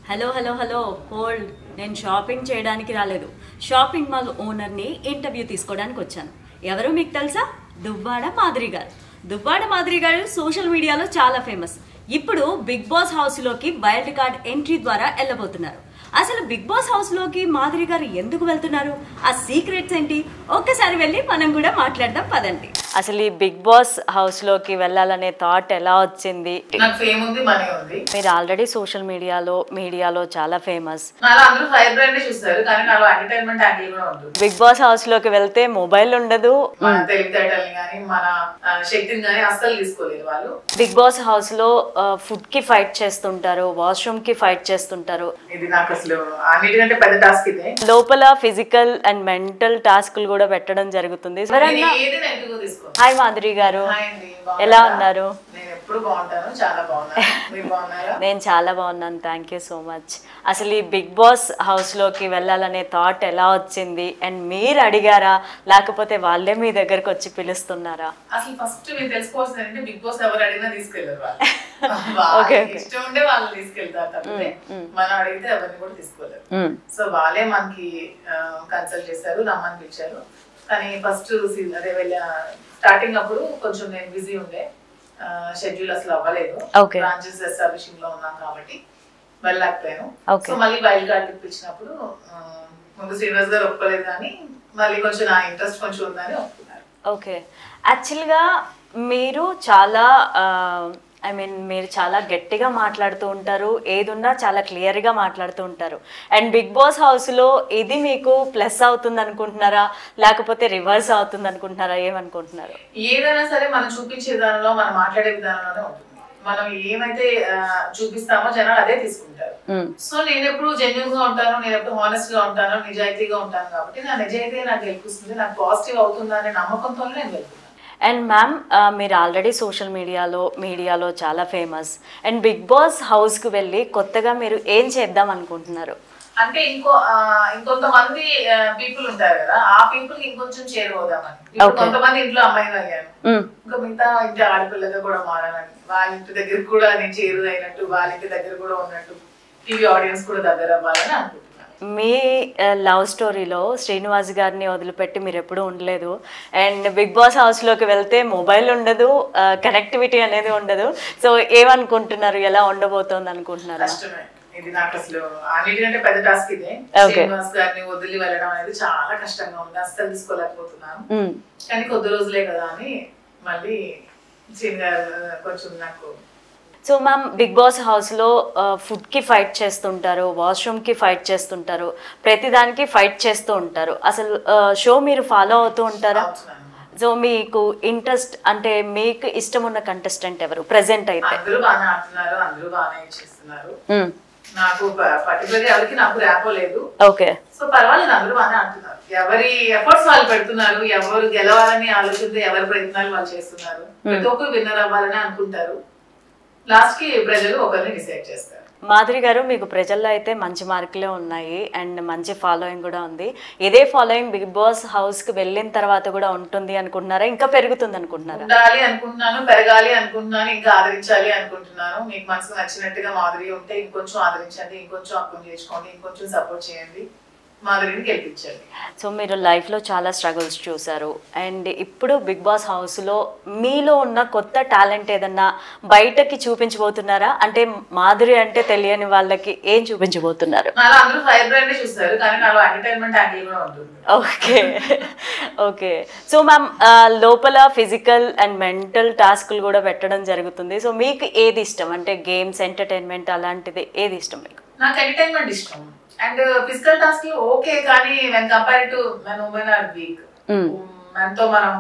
Hello hello hello hold. నేను shopping చేయడానికి రాలేదు. షాపింగ్ మాల్ ఓనర్ని ఇంటర్వ్యూ తీసుకోవడానికి వచ్చాను. ఎవరో మీకు తెలుసా? దువ్వాడ మాధురి గారు. దువ్వాడ మాధురి గారు సోషల్ మీడియాలో చాలా ఫేమస్. ఇప్పుడు బిగ్ బాస్ హౌస్లోకి వైల్డ్ కార్డ్ ఎంట్రీ ద్వారా వెళ్ళబోతున్నారు. అసలు బిగ్ బాస్ హౌస్లోకి మాధురి గారు ఎందుకు వెళ్తున్నారు? ఆ సీక్రెట్స్ ఏంటి? ఒక్కసారి వెళ్ళి మనం కూడా మాట్లాడదాం పదండి. అసలు ఈ బిగ్ బాస్ హౌస్లోకి వెళ్ళాలనే థాట్ ఎలా వచ్చింది? మీరు ఆల్రెడీ సోషల్ మీడియాలో చాలా ఫేమస్. బిగ్ బాస్ హౌస్లోకి వెళ్తే మొబైల్ ఉండదు, బిగ్ బాస్ హౌస్ లో ఫుడ్ కి ఫైట్ చేస్తుంటారు, వాష్రూమ్ కి ఫైట్ చేస్తుంటారు. లోపల ఫిజికల్ అండ్ మెంటల్ టాస్క్లు కూడా పెట్టడం జరుగుతుంది. హాయ్ మాధురి గారు, ఎలా ఉన్నారు? నేను చాలా బాగున్నాను, థ్యాంక్ యూ సో మచ్. అసలు ఈ బిగ్ బాస్ హౌస్ లోకి వెళ్ళాలనే థాట్ ఎలా వచ్చింది? అండ్ మీరు అడిగారా లేకపోతే వాళ్ళే మీ దగ్గరకు వచ్చి పిలుస్తున్నారా? అసలు ఫస్ట్ మీరు తెలుసుకోవాల్సిందంటే బిగ్ బాస్ ఎవరు అడిగినా తీసుకెళ్లారు వాళ్ళు. ఇష్టం ఉండే వాళ్ళు తీసుకెళ్తారు తప్పితే మనం అడిగితే ఎవరిని కూడా తీసుకోలేరు. సో వాళ్ళే మనకి కన్సల్ట్ చేశారు, రమ్మని పిలిచారు. కానీ ఫస్ట్ అదే స్టార్టింగ్ అప్పుడు కొంచెం నేను బిజీ ఉండే, షెడ్యూల్ అసలు అవ్వలేదు. బ్రాంచెస్ ఎస్టాబ్లిషింగ్ లో ఉన్నాం కాబట్టి వెళ్ళలేకపోయాను. సో మళ్ళీ వైల్డ్ కార్డ్ ఇప్పించినప్పుడు ముందు శ్రీనివాస్ గారు ఒప్పుకోలేదు, కానీ మళ్ళీ కొంచెం నా ఇంట్రెస్ట్ కొంచెం ఉందని ఒప్పుకున్నారు. ఓకే, యాక్చువల్గా మీరు చాలా మీరు చాలా గట్టిగా మాట్లాడుతూ ఉంటారు, ఏదున్నా చాలా క్లియర్గా మాట్లాడుతూ ఉంటారు. అండ్ బిగ్ బాస్ హౌస్లో ఇది మీకు ప్లస్ అవుతుంది అనుకుంటున్నారా లేకపోతే రివర్స్ అవుతుంది అనుకుంటున్నారా? ఏమనుకుంటున్నారు? ఏదైనా సరే మనం చూపించే విధానంలో, మనం మాట్లాడే విధానంలోనే ఉంటుంది. మనం ఏమైతే చూపిస్తామో జనాలు అదే తీసుకుంటారు. సో నేను ఎప్పుడు జెన్యూన్ గా ఉంటాను, నేను ఎప్పుడు హానెస్ట్ గా ఉంటాను, నిజాయితీగా ఉంటాను. కాబట్టి నా నిజాయితీ నాకు గెలుస్తుంది, నాకు పాజిటివ్ అవుతుందా అనే నమ్మకంతోనే నేను వెళ్తున్నాను. అండ్ మ్యామ్, మీరు ఆల్రెడీ సోషల్ మీడియాలో చాలా ఫేమస్. అండ్ బిగ్ బాస్ హౌస్కి వెళ్ళి కొత్తగా మీరు ఏం చేద్దాం అనుకుంటున్నారు? అంటే ఇంకొంతమంది పీపుల్ ఉంటారు కదా, ఆ పీపుల్ ఇంకొంచెం చేరువదామని. కొంతమంది ఇంట్లో అమ్మాయిలు అయ్యాను, ఇంకా మిగతా ఇంటి ఆడపిల్లగా కూడా మారాలని, వాళ్ళ ఇంటి దగ్గర కూడా నేను చేరుదైనట్టు, వాళ్ళ ఇంటి దగ్గర కూడా ఉన్నట్టు టీవీ ఆడియన్స్ కూడా దగ్గర అవ్వాలని అనుకుంటున్నాను. మీ లవ్ స్టోరీలో శ్రీనివాస్ గారిని వదిలిపెట్టి మీరు ఎప్పుడూ ఉండలేదు. అండ్ బిగ్ బాస్ హౌస్లోకి వెళ్తే మొబైల్ ఉండదు, కనెక్టివిటీ అనేది ఉండదు. సో ఏమనుకుంటున్నారు, ఎలా ఉండబోతోంది అనుకుంటున్నారు? ఇది నాకు అసలు అన్నిటికంటే పెద్ద టాస్క్ ఇదే. శ్రీనివాస్ గారిని వదిలి వెళ్ళడం అనేది చాలా కష్టంగా ఉంది, అస్సలు తీసుకోలేకపోతున్నాను. కానీ కొద్ది రోజులే కదా అని మళ్ళీ శ్రీని గారు కొంచెం నాకు. సో మ్యామ్, బిగ్ బాస్ హౌస్లో ఫుడ్కి ఫైట్ చేస్తుంటారు, వాష్రూమ్కి ఫైట్ చేస్తుంటారు, ప్రతిదానికి ఫైట్ చేస్తూ ఉంటారు. అసలు షో మీరు ఫాలో అవుతూ ఉంటారా? సో మీకు ఇంట్రెస్ట్ అంటే మీకు ఇష్టం ఉన్న కంటెస్టెంట్ ఎవరు ప్రెసెంట్ అయితే? అందరూ బాగానే ఆడుతున్నారు, అందరూ బాగానే చేస్తున్నారు. నాకు పర్టికులర్గా ఎవరికి నాకు ర్యాపో లేదు. ఓకే, సో పర్వాలేదు, అందరూ బాగానే ఆడుతున్నారు. ఎవరి ఎఫర్ట్స్ వాళ్ళు పెడుతున్నారు, ఎవరు గెలవాలని ఆలోచిస్తే ఎవరి ప్రయత్నాలు వాళ్ళు చేస్తున్నారు. ప్రతి ఒక్కరు విన్నర్ అవ్వాలని అనుకుంటారు. లాస్ట్ కి ప్రజలు ఒకరిని డిసైడ్ చేస్తారు. మాధురి గారు, మీకు ప్రజల్లో అయితే మంచి మార్కులే ఉన్నాయి అండ్ మంచి ఫాలోయింగ్ కూడా ఉంది. ఇదే ఫాలోయింగ్ బిగ్ బాస్ హౌస్ కి వెళ్ళిన తర్వాత కూడా ఉంటుంది అనుకుంటున్నారా, ఇంకా పెరుగుతుంది అనుకుంటున్నారా? ఉండాలి అనుకుంటున్నాను, పెరగాలి అనుకుంటున్నాను, ఇంకా ఆదరించాలి అనుకుంటున్నాను. మీకు మనసుకు నచ్చినట్టుగా మాధురి ఉంటే ఇంకొంచెం ఆదరించండి, ఇంకొంచెం అర్థం చేసుకోండి, ఇంకొంచెం సపోర్ట్ చేయండి, మాధురిని గెలిపించండి. సో మీరు లైఫ్లో చాలా స్ట్రగుల్స్ చూసారు. అండ్ ఇప్పుడు బిగ్ బాస్ హౌస్లో మీలో ఉన్న కొత్త టాలెంట్ ఏదన్నా బయటకి చూపించబోతున్నారా? అంటే మాధురి అంటే తెలియని వాళ్ళకి ఏం చూపించబోతున్నారు? Okay okay. సో మ్యామ్, లోపల ఫిజికల్ అండ్ మెంటల్ టాస్క్లు కూడా పెట్టడం జరుగుతుంది. సో మీకు ఏది ఇష్టం? అంటే గేమ్స్, ఎంటర్టైన్మెంట్ అలాంటిది ఏది ఇష్టం మీకు? నాకు ఎంటర్టైన్మెంట్ ఇష్టం. అండ్ ఫిజికల్ టాస్క్ ఓకే, కానీ when compare to men, women are weak. Men తో మనం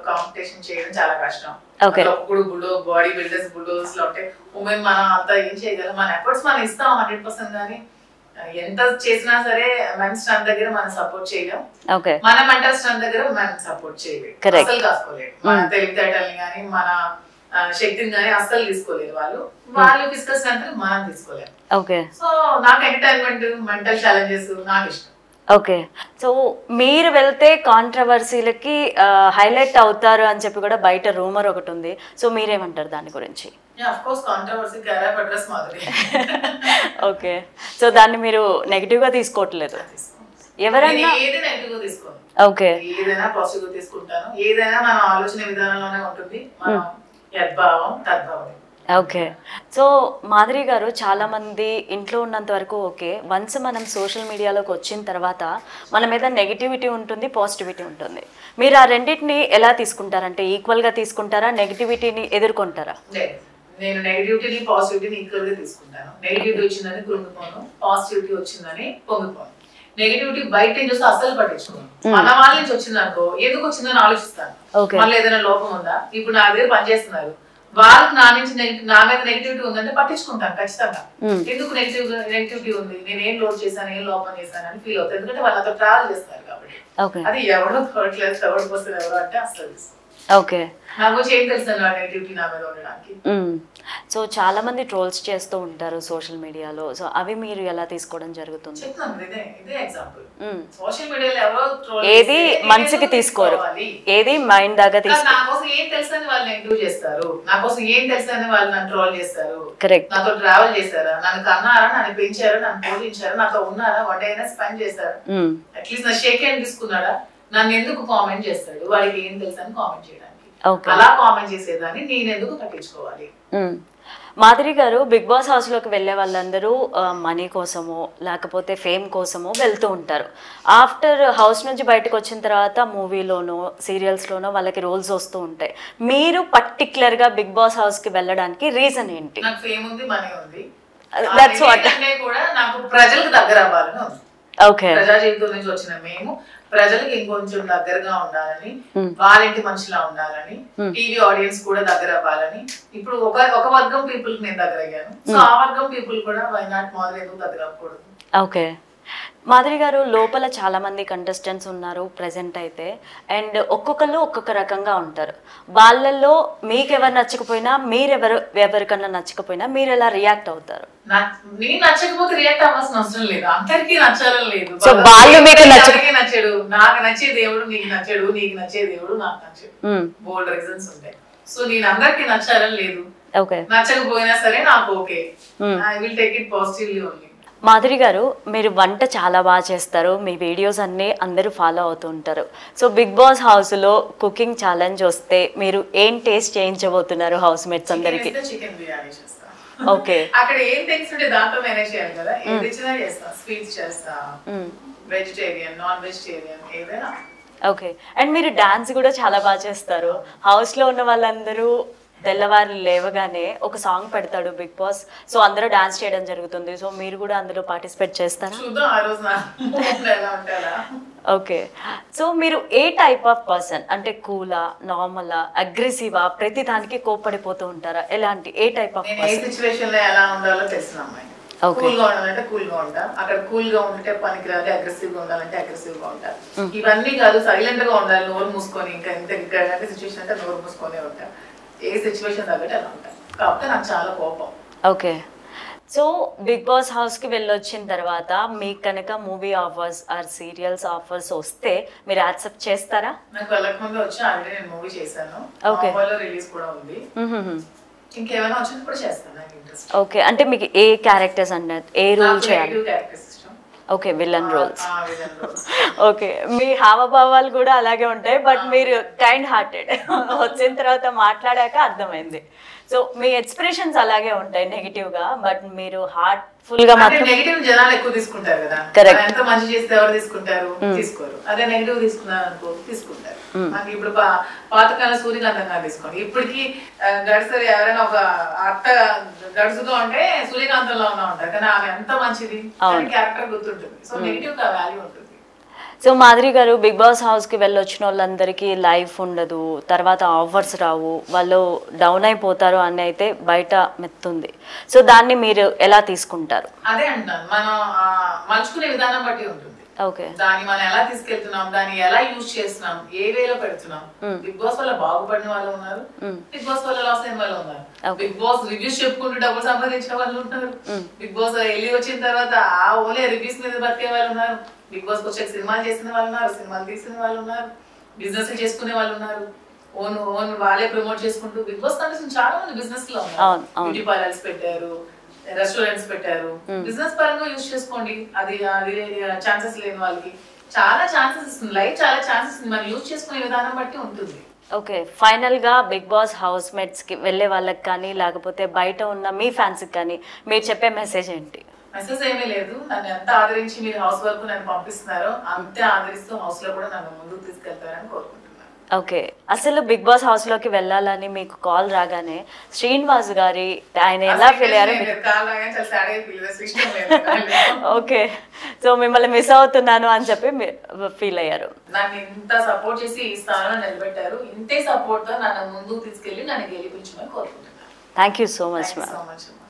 కాంపిటీషన్ చేయడం చాలా కష్టం. ఇప్పుడు బాడీ బిల్డర్స్, బుల్డోస్ లో ఉంటే ఉమెన్ మనం అంతా ఏం చేయగలం? మన ఎఫర్ట్స్ మనం ఇస్తాం 100%, కానీ ఎంత చేసినా సరే మెన్ స్ట్రెంత్ దగ్గర మనం సపోర్ట్ చేయలేం, మన మెంటల్ స్ట్రెంత్ దగ్గర మనం సపోర్ట్ చేయలేం, అసలు కాసుకోలేదు. మన తెలివితేటల్ని కానీ మన శక్తిని కానీ అస్సలు తీసుకోలేదు వాళ్ళు ఫిజికల్ స్ట్రెంత్ మనం తీసుకోలేము. సో నాకు ఎంటర్టైన్మెంట్, మెంటల్ ఛాలెంజెస్ నాకు ఇష్టం. ఓకే. సో మీరు వెళ్తే కాంట్రవర్సీలకి హైలైట్ అవుతారు అని చెప్పి కూడా బయట రూమర్ ఒకటి ఉంది. సో మీరేమంటారు దాని గురించి? ఓకే. సో దాన్ని మీరు నెగిటివ్ గా తీసుకోవట్లేదు. ఎవరైనా ఓకే ఏదైనా పాజిటివ్ గా తీసుకుంటాను. ఏదైనా మన ఆలోచన విధానంలోనే ఉంటుంది. మనం యద్భావం తద్భావం. ఓకే. సో మాధురి గారు, చాలా మంది ఇంట్లో ఉన్నంత వరకు ఓకే, వన్స్ మనం సోషల్ మీడియాలోకి వచ్చిన తర్వాత మన మీద నెగిటివిటీ ఉంటుంది, పాజిటివిటీ ఉంటుంది. మీరు ఆ రెండింటిని ఎలా తీసుకుంటారంటే ఈక్వల్ గా తీసుకుంటారా, నెగిటివిటీని ఎదుర్కొంటారా? నేను నెగిటివిటీని పాజిటివిటీని ఈక్వల్ గా తీసుకుంటాను. నెగిటివిటీ వచ్చిందని కృంగిపోను, పాజిటివిటీ వచ్చిందని పొంగిపోను. నెగిటివిటీ బయట చూస్తే అస్సలు పట్టించుకోను. మన వాళ్ళ నుంచి వచ్చిందనుకో ఎందుకు వచ్చిందని ఆలోచిస్తాను. మళ్ళీ ఏదైనా లోపం ఉందా, ఇప్పుడు నా దగ్గర పనిచేస్తున్నారు, వాళ్ళకి నా నుంచి నా మీద నెగిటివిటీ ఉందంటే పట్టించుకుంటాను ఖచ్చితంగా. ఎందుకు నెగిటివిటీ ఉంది, నేను ఏం లోడ్ చేశాను, ఏం లోపం చేశాను అని ఫీల్ అవుతాను. ఎందుకంటే వాళ్ళు నాతో ట్రావెల్ చేస్తారు కాబట్టి. అది ఎవరో థర్డ్ క్లాస్ థర్డ్ పర్సన్ ఎవరో అంటే అస్సలు ఓకే. నాకు ఏం తెలుసు నెగిటివిటీ నా మీద ఉండడానికి. సో చాలా మంది ట్రోల్స్ చేస్తూ ఉంటారు సోషల్ మీడియాలో. సో అవి మీరు ఎలా తీసుకోవడం జరుగుతుంది? ఏది మనసుకి తీసుకోరు, ఏది మైండ్ దాకా తీసుకోరు. నా కోసం ఏం తెలుసు అని వాళ్ళు నెగిటివ్ చేస్తారు, నా కోసం ఏం తెలుసు అని వాళ్ళు నన్ను ట్రోల్ చేస్తారు. కరెక్ట్. నాతో ట్రావెల్ చేశారా, నన్ను కన్నారా, నన్ను పెంచారా, నన్ను పోషించారా, నాతో ఉన్నారా, వన్ డే అయినా స్పెండ్ చేశారు, అట్లీస్ట్ నా షేక్ హ్యాండ్ తీసుకున్నాడా, నన్ను ఎందుకు కామెంట్ చేస్తాడు, వాడికి ఏం తెలుసు అని కామెంట్ చేయడానికి. అలా కామెంట్ చేసేదాన్ని నేను ఎందుకు పట్టించుకోవాలి? మాధురి గారు, బిగ్ బాస్ హౌస్ లోకి వెళ్లే వాళ్ళందరూ మనీ కోసమో లేకపోతే ఫేమ్ కోసమో వెళ్తూ ఉంటారు. ఆఫ్టర్ హౌస్ నుంచి బయటకు వచ్చిన తర్వాత మూవీలోనో సీరియల్స్ లోనో వాళ్ళకి రోల్స్ వస్తూ ఉంటాయి. మీరు పర్టికులర్ గా బిగ్ బాస్ హౌస్ కి వెళ్ళడానికి రీజన్ ఏంటి? నాకు ఫేమ్ ఉంది, మనీ ఉంది. That's what. కూడా నాకు ప్రజలకు దగ్గర అవ్వాలని ఉంది. ఓకే. ప్రజా జీవితం నుంచి వచ్చిన మేము ప్రజలకు ఇంకొంచెం దగ్గరగా ఉండాలని, వాళ్ళింటి మనుషులా ఉండాలని, టీవీ ఆడియన్స్ కూడా దగ్గర అవ్వాలని. ఇప్పుడు ఒక వర్గం పీపుల్ కి నేను దగ్గర అయ్యాను. సో ఆ వర్గం పీపుల్ కూడా వై నాట్ మాధురి ఎందుకు దగ్గర అవ్వకూడదు? ఓకే. మాధురి గారు, లోపల చాలా మంది కంటెస్టెంట్స్ ఉన్నారు ప్రెసెంట్ అయితే, అండ్ ఒక్కొక్కరు ఒక్కొక్క రకంగా ఉంటారు. వాళ్ళల్లో మీకు ఎవరు నచ్చకపోయినా, ఎవరికన్నా నచ్చకపోయినా మీరు ఎలా రియాక్ట్ అవుతారు? నేను నచ్చకపోతే రియాక్ట్ అవ్వాల్సిన అవసరం లేదు, అందరికీ నచ్చాలని లేదు. సో వాళ్ళు మీకు నచ్చడు, నాకు నచ్చే దేవుడు నీకు నచ్చడు, నీకు నచ్చే దేవుడు నాకు నచ్చడు, బోల్డ్ రీజన్స్ ఉంటాయి. సో నేను అందరికి నచ్చాలని లేదు, నచ్చకపోయినా సరే నాకు okay, I will take it positively only. Madhuri గారు, మీరు వంట చాలా బాగా చేస్తారు, మీ వీడియోస్ అన్నీ అందరూ ఫాలో అవుతూ ఉంటారు. సో బిగ్ బాస్ హౌస్లో కుకింగ్ ఛాలెంజ్ వస్తే మీరు ఏం టేస్ట్ చేయించబోతున్నారు హౌస్ మేట్స్ అందరికి? చికెన్ బిర్యానీ చేస్తా. ఓకే. అక్కడ ఏం థింగ్స్ ఉంటే దాంట్లో మేనేజ్ చేయాలి కదా, ఏది ఇచ్చినా చేస్తా. స్వీట్స్ చేస్తా, వెజిటేరియన్, నాన్ వెజిటేరియన్, ఏదైనా. ఓకే. అండ్ మీరు డాన్స్ కూడా చాలా బాగా చేస్తారు. హౌస్లో ఉన్న వాళ్ళందరూ తెల్లవారు లేవగానే ఒక సాంగ్ పెడతాడు బిగ్ బాస్, సో అందరూ డాన్స్ చేయడం జరుగుతుంది. సో మీరు కూడా అందులో పార్టిసిపేట్ చేస్తారా? ఓకే. సో మీరు ఏ టైప్ ఆఫ్ పర్సన్ అంటే కూలా, నార్మలా, అగ్రెసివా, ప్రతి దానికి కోప్పడిపోతూ ఉంటారా? ఎలాంటి ఏ టైప్ ఆఫ్ సిచువేషన్ లో ఎలా ఉండాలో తెలిసిన అమ్మాయి. కూల్ గా ఉండాలంటే కూల్ గా ఉంటా, అక్కడ కూల్ గా ఉంటే పనికిరాలి, అగ్రెసివ్ గా ఉండాలంటే అగ్రెసివ్ గా ఉంటా. ఇవన్నీ కాదు, సైలెంట్ గా ఉండాలి, నోరు మూసుకొని. ఇంకా ఇంత సిచువేషన్ అంటే నోరు మూసుకొని ఉంటా, ఏ సిచ్యువేషన్ తగ్గట్టు అలా ఉంటాను. కాకపోతే నాకు చాలా కోపం. Okay. So Bigg Boss house కి వెళ్ళొచ్చిన తర్వాత మీకు కనుక movie offers or serials offers వస్తే మీరు యాక్సెప్ట్ చేస్తారా? నాకు వెళ్ళకముందు వచ్చి ఆల్రెడీ నేను మూవీ చేశాను, రిలీజ్ కూడా ఉంది. ఇంకేమైనా వచ్చినప్పుడు చేస్తాను, నాకు ఇంట్రెస్ట్. ఓకే. అంటే మీకు ఏ క్యారెక్టర్స్ అన్నది, ఏ రోల్ చేయాలి? Okay, villain roles. ఓకే. మీ హావభావాలు కూడా అలాగే ఉంటాయి, బట్ మీరు కైండ్ హార్టెడ్. వచ్చిన తర్వాత మాట్లాడాక అర్థమైంది. సో మీ ఎక్స్ప్రెషన్స్ అలాగే ఉంటాయి నెగిటివ్ గా, బట్ మీరు హార్ట్ఫుల్ గా మాత్రం. నెగిటివ్ జనాలు ఎక్కువ తీసుకుంటారు కదా. కరెక్ట్. ఎంత మంచి చేస్తే ఎవరు తీసుకుంటారు? తీసుకోరు. అదే నెగిటివ్ తీసుకున్నారు అనుకో తీసుకుంటారు. మనకి ఇప్పుడు పాతకాల సూర్యకాంతంగా తీసుకోండి, ఇప్పటికి గడుసరి ఎవరైనా ఒక అత్త గడుసుగా ఉంటే సూర్యకాంతంలో ఉన్నా ఉంటారు, కానీ ఆమె ఎంత మంచిది, క్యారెక్టర్ గుర్తుంటుంది. సో నెగిటివ్ గా వాల్యూ ఉంటుంది. సో మాధురి గారు, బిగ్ బాస్ హౌస్కి వెళ్ళొచ్చిన వాళ్ళందరికీ లైఫ్ ఉండదు, తర్వాత ఆఫర్స్ రావు, వాళ్ళు డౌన్ అయిపోతారు అని అయితే బయట మెత్తుంది. సో దాన్ని మీరు ఎలా తీసుకుంటారు? అదే అంటాను, మనం మలుచుకునే విధానం బట్టి ఉంటుంది. ఓకే. దాన్ని మనం ఎలా తీసుకెళ్తున్నాం, దాన్ని ఎలా యూజ్ చేస్తున్నాం, ఏ వేలో పెడుతున్నాం. బిగ్ బాస్ వల్ల బాగుపడిన వాళ్ళు ఉన్నారు, బిగ్ బాస్ వల్ల లాస్ అయిన వాళ్ళు ఉన్నారు. బిగ్ బాస్ రివ్యూస్ చెప్పుకుంటూ డబ్బులు సంపాదించిన వాళ్ళు ఉన్నారు, బిగ్ బాస్ వెళ్ళి వచ్చిన తర్వాత ఆ ఓన్లీ రివ్యూస్ మీద బతికే వాళ్ళు ఉన్నారు, బిగ్ బాస్ వచ్చే సినిమాలు చేసిన వాళ్ళు ఉన్నారు, సినిమాలు తీసిన వాళ్ళు ఉన్నారు, బిజినెస్ చేసుకునే వాళ్ళు ఉన్నారు, ఓన్ వాళ్ళే ప్రమోట్ చేసుకుంటూ బిగ్ బాస్ కంటే చాలా మంది బిజినెస్ లో ఉన్నారు. బ్యూటీ పార్లర్స్ పెట్టారు, రెస్టారెంట్స్ పెట్టారు. బిజినెస్ పరంగా యూజ్ చేసుకోండి. అది ఛాన్సెస్ లేని వాళ్ళకి చాలా ఛాన్సెస్ ఇస్తుంది. లైఫ్ చాలా ఛాన్సెస్ ఉంది, మనం యూజ్ చేసుకునే విధానం బట్టి ఉంటుంది. ఓకే, ఫైనల్ గా బిగ్ బాస్ హౌస్ మేట్స్ కి వెళ్ళే వాళ్ళకి కానీ లేకపోతే బయట ఉన్న మీ ఫ్యాన్స్ కి కానీ మీరు చెప్పే మెసేజ్ ఏంటి? మెసేజ్ ఏమీ లేదు. నన్ను ఎంత ఆదరించి మీరు హౌస్ వరకు నన్ను పంపిస్తున్నారో అంతే ఆదరిస్తూ హౌస్ లో కూడా నన్ను ముందుకు తీసుకెళ్తారని కోరుకుంటున్నాను. ఓకే, అసలు బిగ్ బాస్ హౌస్ లోకి వెళ్ళాలని మీకు కాల్ రాగానే శ్రీనివాస్ గారి ఆయన ఎలా ఫీల్ అయ్యారు? ఓకే, సో మిమ్మల్ని మిస్ అవుతున్నాను అని చెప్పి ఫీల్ అయ్యారు. నన్ను ఇంత సపోర్ట్ చేసి ఈ స్థానంలో నిలబెట్టారు. ఇంతే సపోర్ట్ తో నన్ను ముందుకు తీసుకెళ్లి నన్ను గెలిపించమని కోరుకుంటున్నాను. Thank you so much ma'am.